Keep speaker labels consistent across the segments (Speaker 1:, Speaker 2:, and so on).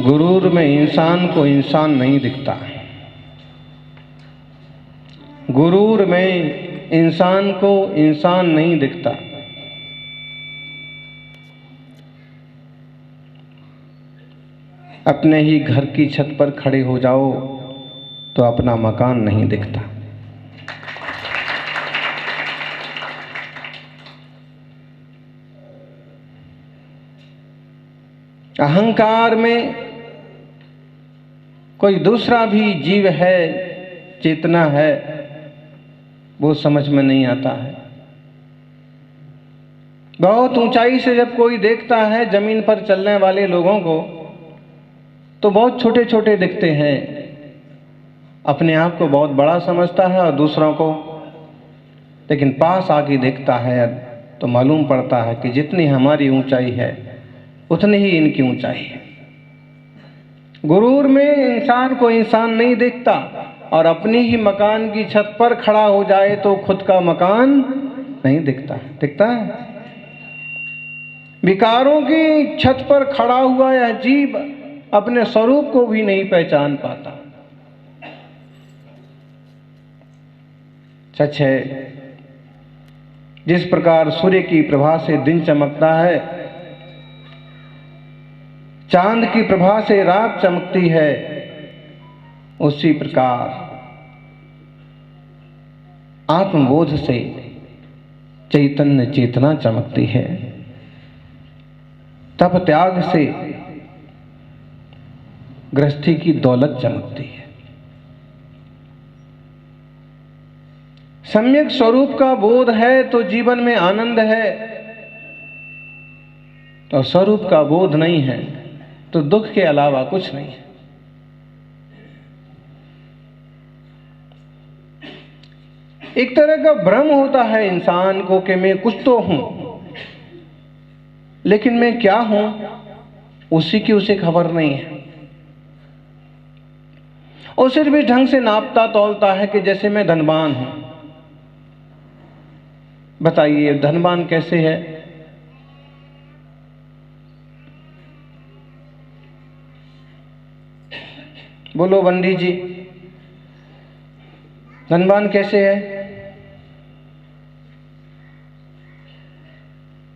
Speaker 1: गुरूर में इंसान को इंसान नहीं दिखता। गुरूर में इंसान को इंसान नहीं दिखता। अपने ही घर की छत पर खड़े हो जाओ तो अपना मकान नहीं दिखता। अहंकार में कोई दूसरा भी जीव है, चेतना है, वो समझ में नहीं आता है। बहुत ऊंचाई से जब कोई देखता है जमीन पर चलने वाले लोगों को तो बहुत छोटे छोटे दिखते हैं। अपने आप को बहुत बड़ा समझता है और दूसरों को, लेकिन पास आके देखता है तो मालूम पड़ता है कि जितनी हमारी ऊंचाई है उतनी ही इनकी ऊंचाई है। गुरूर में इंसान को इंसान नहीं दिखता और अपनी ही मकान की छत पर खड़ा हो जाए तो खुद का मकान नहीं दिखता। दिखता है? विकारों की छत पर खड़ा हुआ यह जीव अपने स्वरूप को भी नहीं पहचान पाता। सच है, जिस प्रकार सूर्य की प्रभा से दिन चमकता है, चांद की प्रभा से रात चमकती है, उसी प्रकार आत्मबोध से चैतन्य चेतना चमकती है। तप त्याग से गृहस्थी की दौलत चमकती है। सम्यक स्वरूप का बोध है तो जीवन में आनंद है, और स्वरूप का बोध नहीं है तो दुख के अलावा कुछ नहीं है। एक तरह का भ्रम होता है इंसान को कि मैं कुछ तो हूं, लेकिन मैं क्या हूं उसी की उसे खबर नहीं है। और सिर्फ इस ढंग से नापता तौलता है कि जैसे मैं धनवान हूं। बताइए धनवान कैसे है? बोलो बंडी जी, धनवान कैसे है?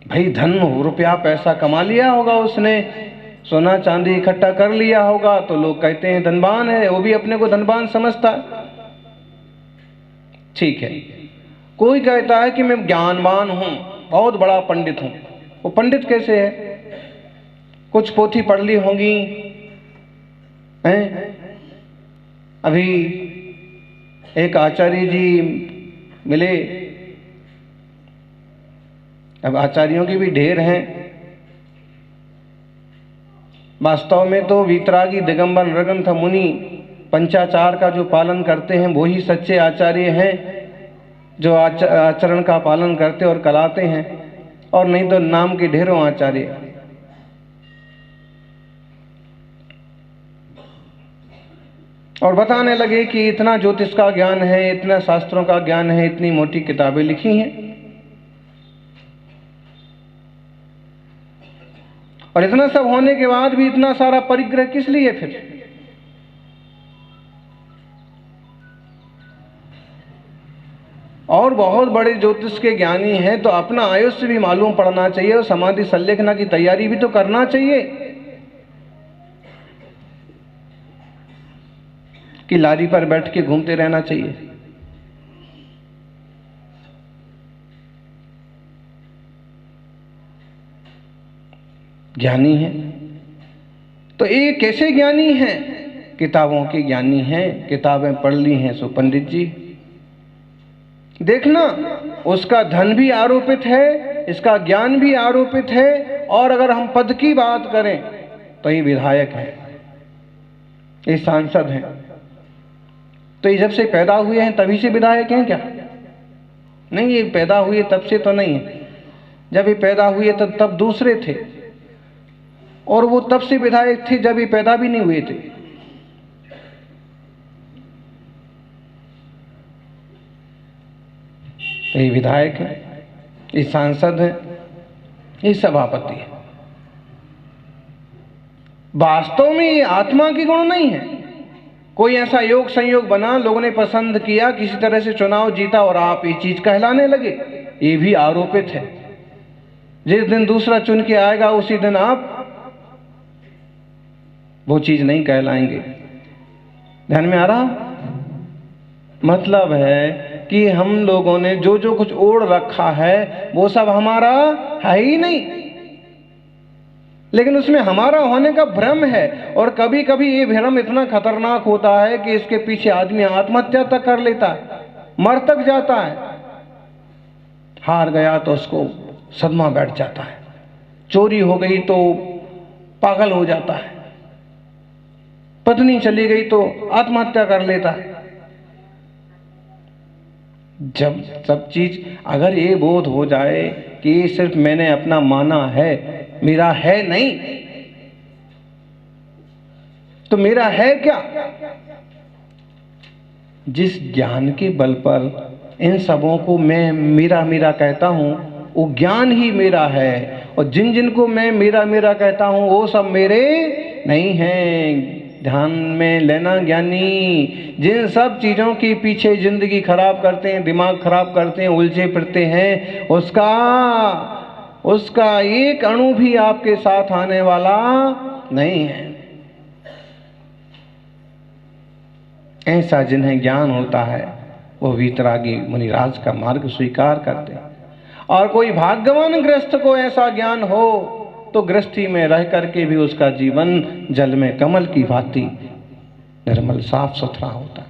Speaker 1: भाई धन रुपया पैसा कमा लिया होगा उसने, सोना चांदी इकट्ठा कर लिया होगा, तो लोग कहते हैं धनवान है, वो भी अपने को धनवान समझता है। ठीक है, कोई कहता है कि मैं ज्ञानवान हूं, बहुत बड़ा पंडित हूं। वो पंडित कैसे है? कुछ पोथी पढ़ ली होंगी हैं? अभी एक आचार्य जी मिले, अब आचार्यों की भी ढेर हैं। वास्तव में तो वीतरागी दिगंबर नरगंथ मुनि पंचाचार का जो पालन करते हैं वो ही सच्चे आचार्य हैं, जो आचरण का पालन करते और कराते हैं, और नहीं तो नाम के ढेरों आचार्य। और बताने लगे कि इतना ज्योतिष का ज्ञान है, इतना शास्त्रों का ज्ञान है, इतनी मोटी किताबें लिखी हैं, और इतना सब होने के बाद भी इतना सारा परिग्रह किस लिए फिर? और बहुत बड़े ज्योतिष के ज्ञानी हैं तो अपना आयुष्य भी मालूम पड़ना चाहिए और समाधि संलेखना की तैयारी भी तो करना चाहिए, कि लारी पर बैठ के घूमते रहना चाहिए। ज्ञानी है तो ये कैसे ज्ञानी हैं? किताबों के ज्ञानी हैं, किताबें पढ़ ली हैं। सो पंडित जी देखना, उसका धन भी आरोपित है, इसका ज्ञान भी आरोपित है, और अगर हम पद की बात करें तो ये विधायक है, ये सांसद हैं। तो ये जब से पैदा हुए हैं तभी से विधायक हैं क्या? नहीं, ये पैदा हुए तब से तो नहीं है। जब ये पैदा हुए तब दूसरे थे, और वो तब से विधायक थे जब ये पैदा भी नहीं हुए थे। ये विधायक है, ये सांसद है, ये सभापति है। वास्तव में ये आत्मा की गुण नहीं है। कोई ऐसा योग संयोग बना, लोगों ने पसंद किया, किसी तरह से चुनाव जीता और आप ये चीज कहलाने लगे, ये भी आरोपित है। जिस दिन दूसरा चुन के आएगा उसी दिन आप वो चीज नहीं कहलाएंगे। ध्यान में आ रहा? मतलब है कि हम लोगों ने जो जो कुछ ओढ़ रखा है वो सब हमारा है ही नहीं, लेकिन उसमें हमारा होने का भ्रम है। और कभी कभी ये भ्रम इतना खतरनाक होता है कि इसके पीछे आदमी आत्महत्या तक कर लेता है, मर तक जाता है। हार गया तो उसको सदमा बैठ जाता है, चोरी हो गई तो पागल हो जाता है, पत्नी चली गई तो आत्महत्या कर लेता है। जब सब चीज अगर ये बोध हो जाए कि सिर्फ मैंने अपना माना है, मेरा है नहीं, तो मेरा है क्या? जिस ज्ञान के बल पर इन सबों को मैं मेरा मेरा कहता हूं, वो ज्ञान ही मेरा है। और जिन जिन को मैं मेरा मेरा कहता हूं वो सब मेरे नहीं हैं। ध्यान में लेना ज्ञानी, जिन सब चीजों के पीछे जिंदगी खराब करते हैं, दिमाग खराब करते हैं, उलझे फिरते हैं, उसका एक अणु भी आपके साथ आने वाला नहीं है। ऐसा जिन्हें ज्ञान होता है वो वीतरागी मुनिराज का मार्ग स्वीकार करते हैं। और कोई भाग्यवान गृहस्थ को ऐसा ज्ञान हो तो गृहस्थी में रह करके भी उसका जीवन जल में कमल की भांति निर्मल साफ सुथरा होता है।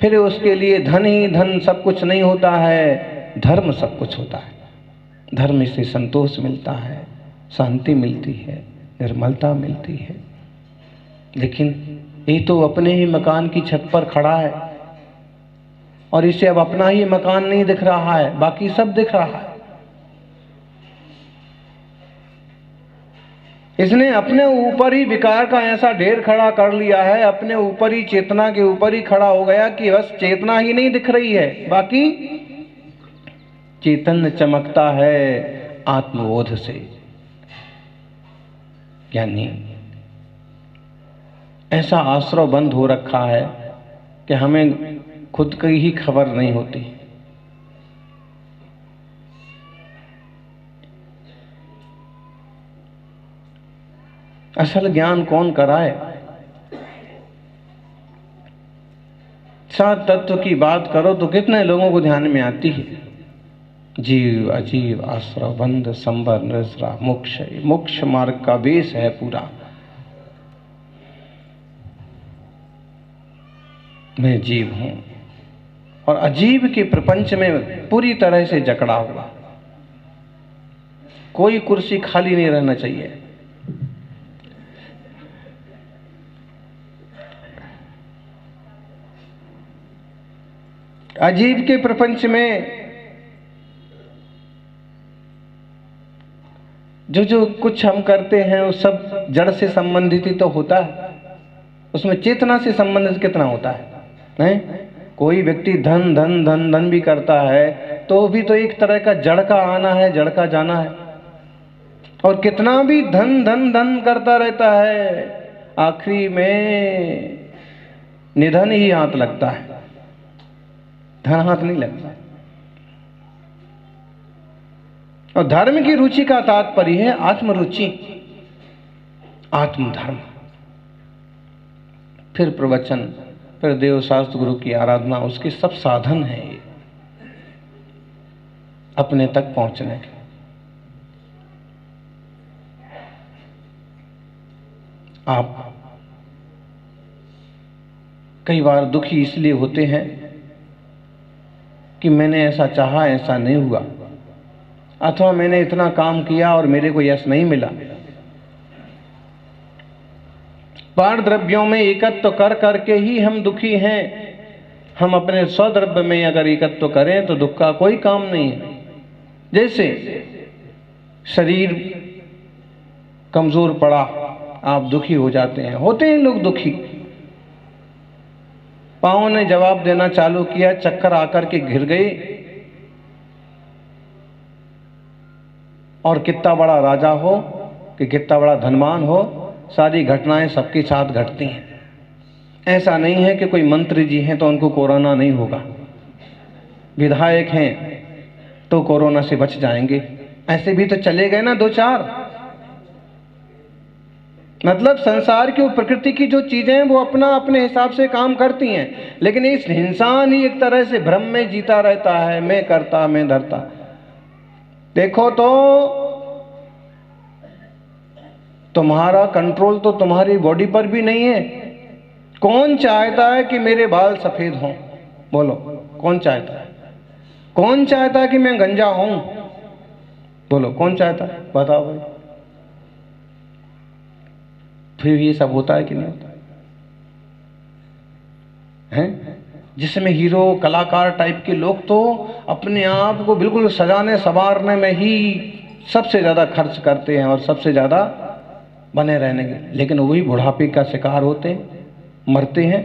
Speaker 1: फिर उसके लिए धन ही धन सब कुछ नहीं होता है, धर्म सब कुछ होता है। धर्म से संतोष मिलता है, शांति मिलती है, निर्मलता मिलती है। लेकिन ये तो अपने ही मकान की छत पर खड़ा है और इसे अब अपना ही मकान नहीं दिख रहा है, बाकी सब दिख रहा है। इसने अपने ऊपर ही विकार का ऐसा ढेर खड़ा कर लिया है, अपने ऊपर ही, चेतना के ऊपर ही खड़ा हो गया कि बस चेतना ही नहीं दिख रही है, बाकी चैतन्य चमकता है आत्मबोध से। यानी ऐसा आश्रय बंद हो रखा है कि हमें खुद की ही खबर नहीं होती। असल ज्ञान कौन कराए? सात तत्व की बात करो तो कितने लोगों को ध्यान में आती है? जीव, अजीव, आश्रय, बंध, संबर, निस्रा, मोक्ष। मोक्ष मार्ग का बेस है पूरा। मैं जीव हूं और अजीब के प्रपंच में पूरी तरह से जकड़ा हुआ। कोई कुर्सी खाली नहीं रहना चाहिए। अजीब के प्रपंच में जो जो कुछ हम करते हैं वो सब जड़ से संबंधित ही तो होता है। उसमें चेतना से संबंधित कितना होता है, नहीं? कोई व्यक्ति धन धन धन धन भी करता है तो भी तो एक तरह का जड़ का आना है, जड़ का जाना है। और कितना भी धन धन धन करता रहता है, आखिरी में निधन ही हाथ लगता है, धन हाथ नहीं लगता। और धर्म की रुचि का तात्पर्य है आत्मरुचि, आत्मधर्म। फिर प्रवचन, फिर देव शास्त्र, गुरु की आराधना, उसके सब साधन हैं ये अपने तक पहुंचने के। आप कई बार दुखी इसलिए होते हैं कि मैंने ऐसा चाहा, ऐसा नहीं हुआ, अथवा मैंने इतना काम किया और मेरे को यश नहीं मिला। पार द्रव्यों में एकत्व कर करके ही हम दुखी हैं। हम अपने स्वद्रव्य में अगर एकत्व करें तो दुख का कोई काम नहीं है। जैसे शरीर कमजोर पड़ा, आप दुखी हो जाते हैं, होते हैं लोग दुखी। पांव ने जवाब देना चालू किया, चक्कर आकर के घिर गए, और कितना बड़ा राजा हो कि कितना बड़ा धनवान हो, सारी घटनाएं सबके साथ घटती हैं। ऐसा नहीं है कि कोई मंत्री जी हैं तो उनको कोरोना नहीं होगा, विधायक हैं तो कोरोना से बच जाएंगे, ऐसे भी तो चले गए ना दो चार। मतलब संसार की प्रकृति की जो चीजें हैं वो अपना अपने हिसाब से काम करती हैं, लेकिन इस इंसान ही एक तरह से भ्रम में जीता रहता है, मैं करता मैं धरता। देखो तो तुम्हारा कंट्रोल तो तुम्हारी बॉडी पर भी नहीं है। कौन चाहता है कि मेरे बाल सफेद हों? बोलो, कौन चाहता है? कौन चाहता है कि मैं गंजा हूं? बोलो, कौन चाहता है? बताओ भाई। फिर ये सब होता है कि नहीं होता है? जिसमें हीरो कलाकार टाइप के लोग तो अपने आप को बिल्कुल सजाने संवारने में ही सबसे ज़्यादा खर्च करते हैं और सबसे ज़्यादा बने रहने के, लेकिन वही बुढ़ापे का शिकार होते हैं, मरते हैं।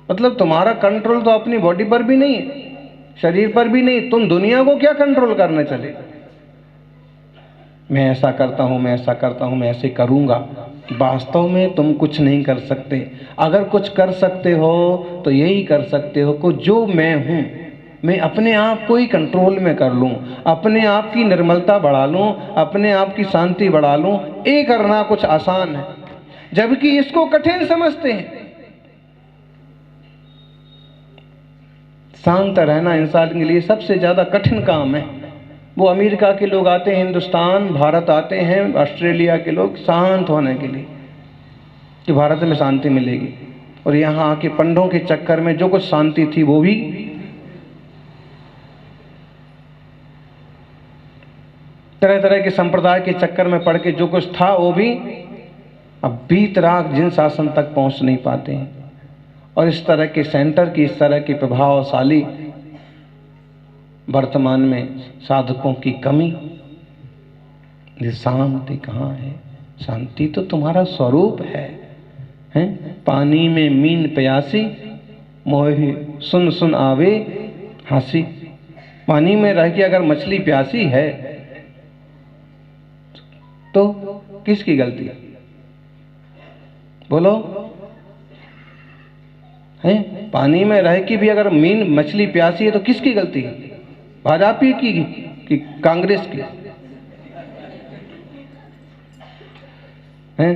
Speaker 1: मतलब तुम्हारा कंट्रोल तो अपनी बॉडी पर भी नहीं है, शरीर पर भी नहीं, तुम दुनिया को क्या कंट्रोल करने चले? मैं ऐसा करता हूं, मैं ऐसा करता हूं, मैं ऐसे करूंगा। वास्तव में तुम कुछ नहीं कर सकते। अगर कुछ कर सकते हो तो यही कर सकते हो कि जो मैं हूं, मैं अपने आप को ही कंट्रोल में कर लूं, अपने आप की निर्मलता बढ़ा लूं, अपने आप की शांति बढ़ा लूं। ये करना कुछ आसान है, जबकि इसको कठिन समझते हैं। शांत रहना इंसान के लिए सबसे ज्यादा कठिन काम है। वो अमेरिका के लोग आते हैं हिंदुस्तान, भारत आते हैं, ऑस्ट्रेलिया के लोग शांत होने के लिए कि भारत में शांति मिलेगी, और यहाँ आके पंडों के चक्कर में जो कुछ शांति थी वो भी तरह तरह के संप्रदाय के चक्कर में पड़ के जो कुछ था वो भी अब बीत रात जिन शासन तक पहुंच नहीं पाते हैं। और इस तरह के सेंटर की, इस तरह की प्रभावशाली वर्तमान में साधकों की कमी। ये शांति कहाँ है? शांति तो तुम्हारा स्वरूप है, हैं? पानी में मीन प्यासी, मोहि सुन सुन आवे हंसी। पानी में रह के अगर मछली प्यासी है तो किसकी गलती है? बोलो, है? पानी में रह के भी अगर मीन मछली प्यासी है तो किसकी गलती है? भाजपा की कि कांग्रेस की? हैं?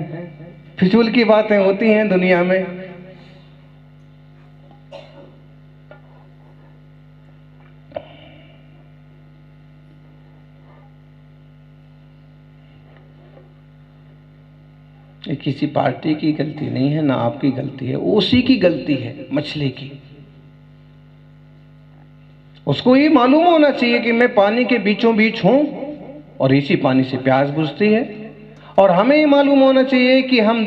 Speaker 1: फिजूल की बातें होती हैं दुनिया में। ये किसी पार्टी की गलती नहीं है, ना आपकी गलती है, उसी की गलती है, मछली की। उसको ये मालूम होना चाहिए कि मैं पानी के बीचों बीच हूं और इसी पानी से प्यास बुझती है। और हमें ये मालूम होना चाहिए कि हम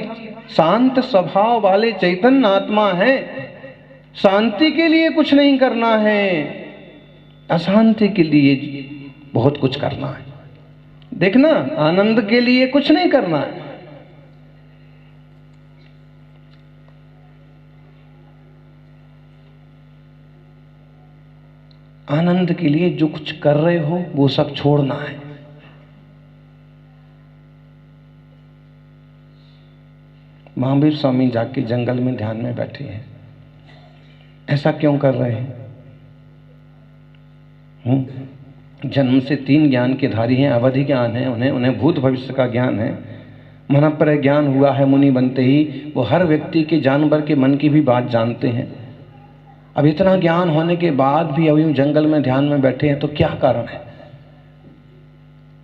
Speaker 1: शांत स्वभाव वाले चैतन्य आत्मा हैं। शांति के लिए कुछ नहीं करना है, अशांति के लिए बहुत कुछ करना है। देखना, आनंद के लिए कुछ नहीं करना है। आनंद के लिए जो कुछ कर रहे हो वो सब छोड़ना है। महावीर स्वामी जाके जंगल में ध्यान में बैठे हैं। ऐसा क्यों कर रहे हैं? जन्म से 3 ज्ञान के धारी हैं, अवधि ज्ञान है उन्हें भूत भविष्य का ज्ञान है। मन पर ज्ञान हुआ है मुनि बनते ही। वो हर व्यक्ति के, जानवर के मन की भी बात जानते हैं। अब इतना ज्ञान होने के बाद भी अभी जंगल में ध्यान में बैठे हैं तो क्या कारण है?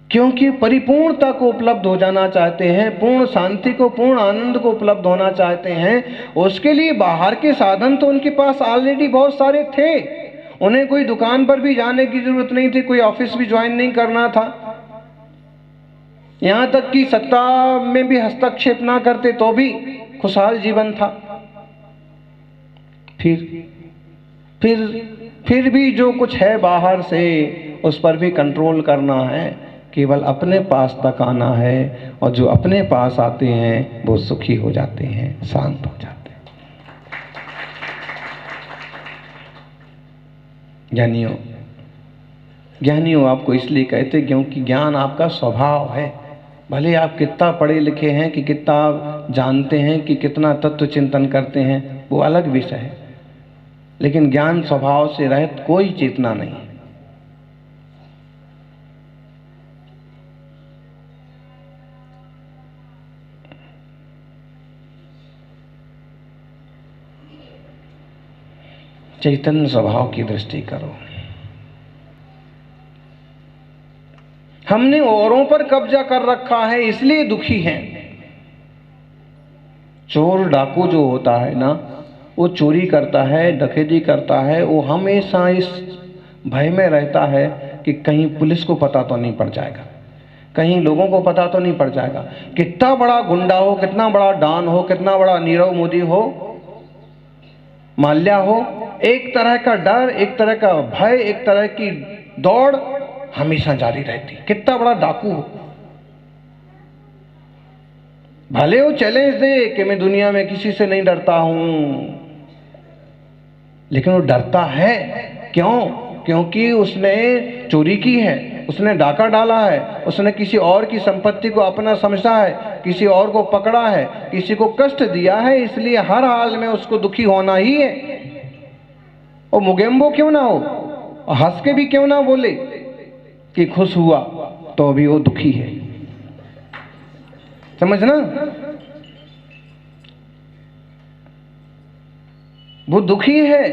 Speaker 1: क्योंकि परिपूर्णता को उपलब्ध हो जाना चाहते हैं, पूर्ण शांति को, पूर्ण आनंद को उपलब्ध होना चाहते हैं। उसके लिए बाहर के साधन तो उनके पास ऑलरेडी बहुत सारे थे। उन्हें कोई दुकान पर भी जाने की जरूरत नहीं थी, कोई ऑफिस भी ज्वाइन नहीं करना था, यहां तक कि सत्ता में भी हस्तक्षेप ना करते तो भी खुशहाल जीवन था। फिर भी जो कुछ है बाहर से उस पर भी कंट्रोल करना है। केवल अपने पास तक आना है, और जो अपने पास आते हैं वो सुखी हो जाते हैं, शांत हो जाते हैं। ज्ञानियों, ज्ञानी हो आपको इसलिए कहते क्योंकि ज्ञान आपका स्वभाव है। भले आप कितना पढ़े लिखे हैं, कि कितना आप जानते हैं, कि कितना तत्व चिंतन करते हैं, वो अलग विषय है, लेकिन ज्ञान स्वभाव से रहित कोई चेतना नहीं है। चैतन्य स्वभाव की दृष्टि करो। हमने औरों पर कब्जा कर रखा है, इसलिए दुखी हैं। चोर डाकू जो होता है ना, वो चोरी करता है, डकैती करता है, वो हमेशा इस भय में रहता है कि कहीं पुलिस को पता तो नहीं पड़ जाएगा, कहीं लोगों को पता तो नहीं पड़ जाएगा। कितना बड़ा गुंडा हो, कितना बड़ा डॉन हो, कितना बड़ा नीरव मोदी हो, माल्या हो, एक तरह का डर, एक तरह का भय, एक तरह की दौड़ हमेशा जारी रहती। कितना बड़ा डाकू हो, भले वो चैलेंज दे कि मैं दुनिया में किसी से नहीं डरता हूं, लेकिन वो डरता है। क्यों? क्योंकि उसने चोरी की है, उसने डाका डाला है, उसने किसी और की संपत्ति को अपना समझा है, किसी और को पकड़ा है, किसी को कष्ट दिया है, इसलिए हर हाल में उसको दुखी होना ही है। और मुगेम्बो क्यों ना हो, हंस के भी क्यों ना बोले कि खुश हुआ, तो अभी वो दुखी है। समझना, वो दुखी है,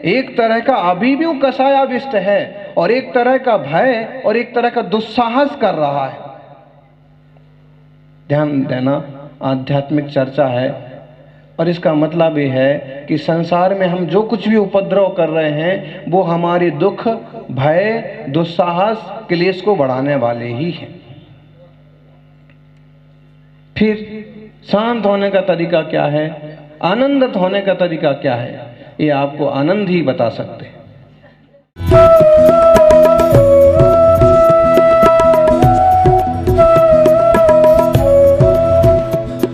Speaker 1: एक तरह का अभी भी वो कसायाविष्ट है, और एक तरह का भय और एक तरह का दुस्साहस कर रहा है। ध्यान देना, आध्यात्मिक चर्चा है, और इसका मतलब ये है कि संसार में हम जो कुछ भी उपद्रव कर रहे हैं, वो हमारे दुख, भय, दुस्साहस, क्लेश को बढ़ाने वाले ही हैं। फिर शांत होने का तरीका क्या है, आनंदित होने का तरीका क्या है, ये आपको आनंद ही बता सकते हैं।